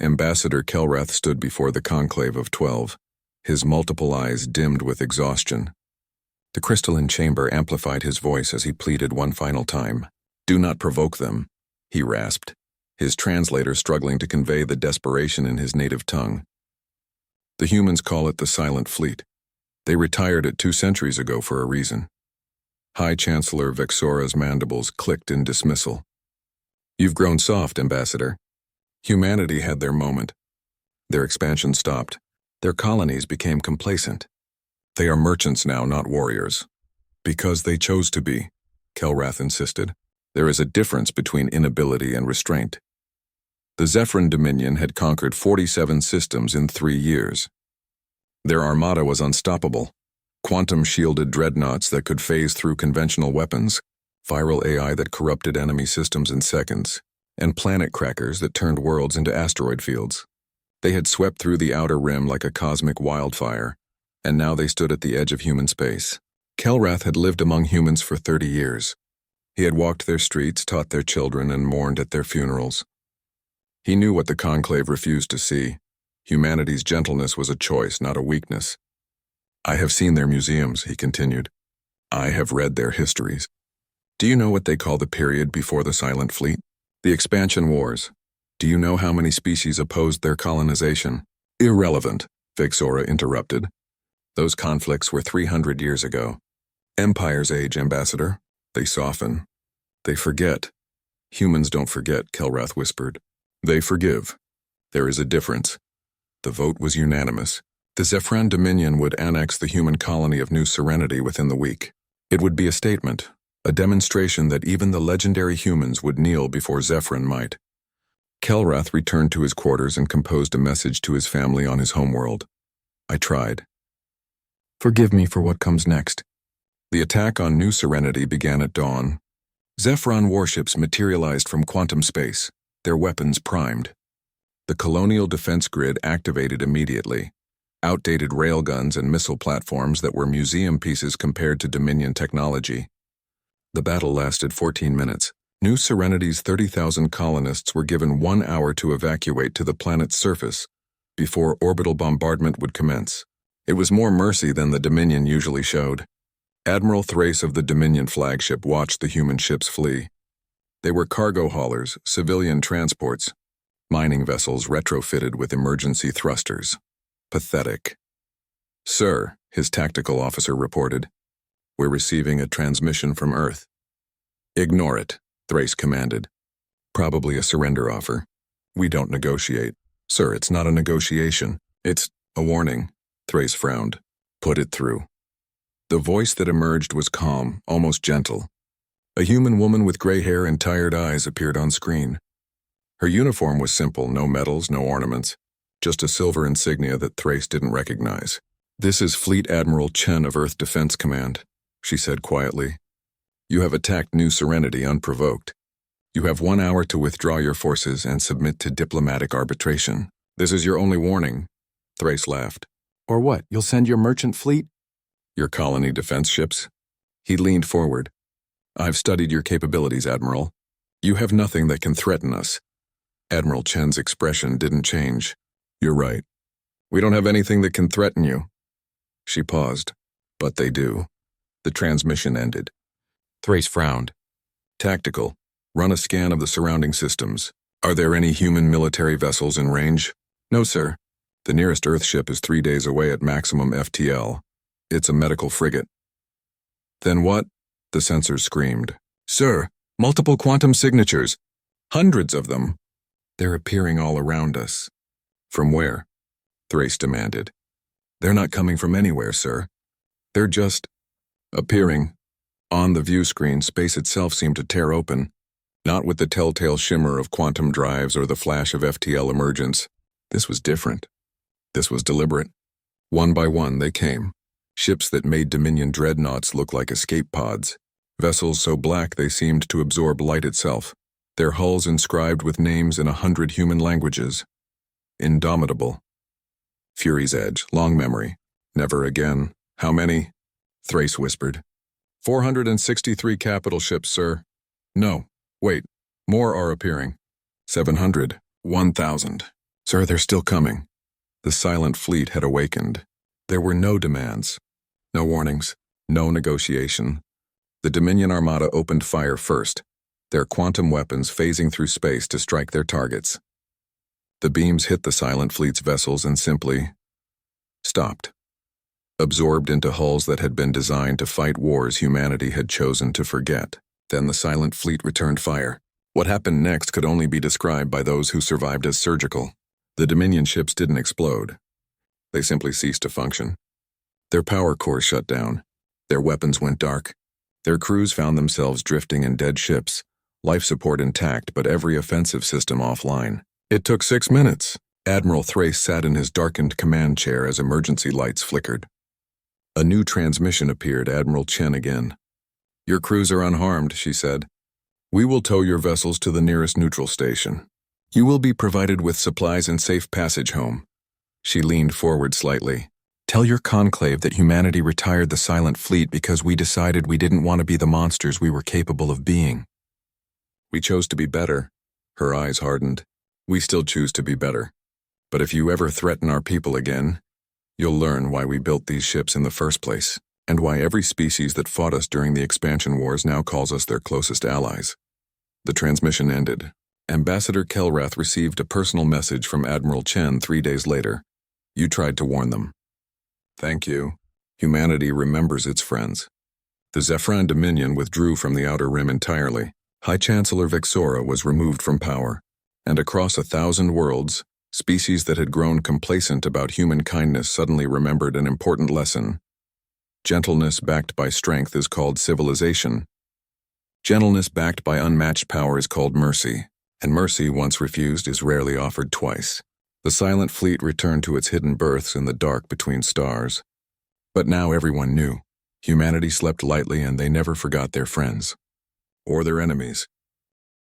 Ambassador Kelrath stood before the conclave of 12, his multiple eyes dimmed with exhaustion. The crystalline chamber amplified his voice as he pleaded one final time. "Do not provoke them," he rasped, his translator struggling to convey the desperation in his native tongue. "The humans call it the Silent Fleet. They retired it 2 centuries ago for a reason." High Chancellor Vexora's mandibles clicked in dismissal. "You've grown soft, Ambassador. Humanity had their moment. Their expansion stopped. Their colonies became complacent. They are merchants now, not warriors." "Because they chose to be," Kelrath insisted. "There is a difference between inability and restraint." The Zephyrin Dominion had conquered 47 systems in 3 years. Their armada was unstoppable. Quantum-shielded dreadnoughts that could phase through conventional weapons, viral AI that corrupted enemy systems in seconds, and planet crackers that turned worlds into asteroid fields. They had swept through the outer rim like a cosmic wildfire, and now they stood at the edge of human space. Kelrath had lived among humans for 30 years. He had walked their streets, taught their children, and mourned at their funerals. He knew what the Conclave refused to see. Humanity's gentleness was a choice, not a weakness. "I have seen their museums," he continued. "I have read their histories. Do you know what they call the period before the Silent Fleet? The Expansion Wars. Do you know how many species opposed their colonization?" "Irrelevant," Vexora interrupted. "Those conflicts were 300 years ago. Empires age, Ambassador. They soften. They forget." "Humans don't forget," Kelrath whispered. "They forgive. There is a difference." The vote was unanimous. The Zephyrin Dominion would annex the human colony of New Serenity within the week. It would be a statement, a demonstration that even the legendary humans would kneel before Zephyrin might. Kelrath returned to his quarters and composed a message to his family on his homeworld. "I tried. Forgive me for what comes next." The attack on New Serenity began at dawn. Zephyrin warships materialized from quantum space, their weapons primed. The colonial defense grid activated immediately. Outdated railguns and missile platforms that were museum pieces compared to Dominion technology. The battle lasted 14 minutes. New Serenity's 30,000 colonists were given 1 hour to evacuate to the planet's surface before orbital bombardment would commence. It was more mercy than the Dominion usually showed. Admiral Thrace of the Dominion flagship watched the human ships flee. They were cargo haulers, civilian transports, mining vessels retrofitted with emergency thrusters. Pathetic. "Sir," his tactical officer reported, "we're receiving a transmission from Earth." "Ignore it," Thrace commanded. "Probably a surrender offer. We don't negotiate." "Sir, it's not a negotiation. It's a warning." Thrace frowned. "Put it through." The voice that emerged was calm, almost gentle. A human woman with gray hair and tired eyes appeared on screen. Her uniform was simple, no medals, no ornaments, just a silver insignia that Thrace didn't recognize. "This is Fleet Admiral Chen of Earth Defense Command," she said quietly. "You have attacked New Serenity unprovoked. You have 1 hour to withdraw your forces and submit to diplomatic arbitration. This is your only warning." Thrace laughed. "Or what, you'll send your merchant fleet?" "Your colony defense ships?" He leaned forward. "I've studied your capabilities, Admiral. You have nothing that can threaten us." Admiral Chen's expression didn't change. "You're right. We don't have anything that can threaten you." She paused. "But they do." The transmission ended. Thrace frowned. "Tactical. Run a scan of the surrounding systems. Are there any human military vessels in range?" "No, sir. The nearest Earthship is 3 days away at maximum FTL. It's a medical frigate." "Then what?" The sensors screamed. "Sir, multiple quantum signatures. Hundreds of them. They're appearing all around us." "From where?" Thrace demanded. "They're not coming from anywhere, sir. They're just appearing." On the view screen, space itself seemed to tear open, not with the telltale shimmer of quantum drives or the flash of FTL emergence. This was different. This was deliberate. One by one, they came. Ships that made Dominion dreadnoughts look like escape pods. Vessels so black they seemed to absorb light itself. Their hulls inscribed with names in 100 human languages. Indomitable. Fury's Edge, long memory. Never again. How many? Thrace whispered. 463 capital ships, sir. No, wait. More are appearing. 700. 1,000. Sir, they're still coming. The silent fleet had awakened. There were no demands, no warnings, no negotiation. The Dominion Armada opened fire first, their quantum weapons phasing through space to strike their targets. The beams hit the silent fleet's vessels and simply stopped, absorbed into hulls that had been designed to fight wars humanity had chosen to forget. Then the silent fleet returned fire. What happened next could only be described by those who survived as surgical. The Dominion ships didn't explode. They simply ceased to function. Their power cores shut down. Their weapons went dark. Their crews found themselves drifting in dead ships, life support intact but every offensive system offline. It took 6 minutes. Admiral Thrace sat in his darkened command chair as emergency lights flickered. A new transmission appeared. Admiral Chen again. "Your crews are unharmed," she said. "We will tow your vessels to the nearest neutral station. You will be provided with supplies and safe passage home." She leaned forward slightly. "Tell your conclave that humanity retired the silent fleet because we decided we didn't want to be the monsters we were capable of being. We chose to be better." Her eyes hardened. "We still choose to be better. But if you ever threaten our people again, you'll learn why we built these ships in the first place, and why every species that fought us during the expansion wars now calls us their closest allies." The transmission ended. Ambassador Kelrath received a personal message from Admiral Chen 3 days later. "You tried to warn them. Thank you. Humanity remembers its friends." The Zephyran Dominion withdrew from the Outer Rim entirely. High Chancellor Vixora was removed from power, and across 1,000 worlds, species that had grown complacent about human kindness suddenly remembered an important lesson. Gentleness backed by strength is called civilization. Gentleness backed by unmatched power is called mercy, and mercy once refused is rarely offered twice. The silent fleet returned to its hidden berths in the dark between stars. But now everyone knew. Humanity slept lightly and they never forgot their friends. Or their enemies.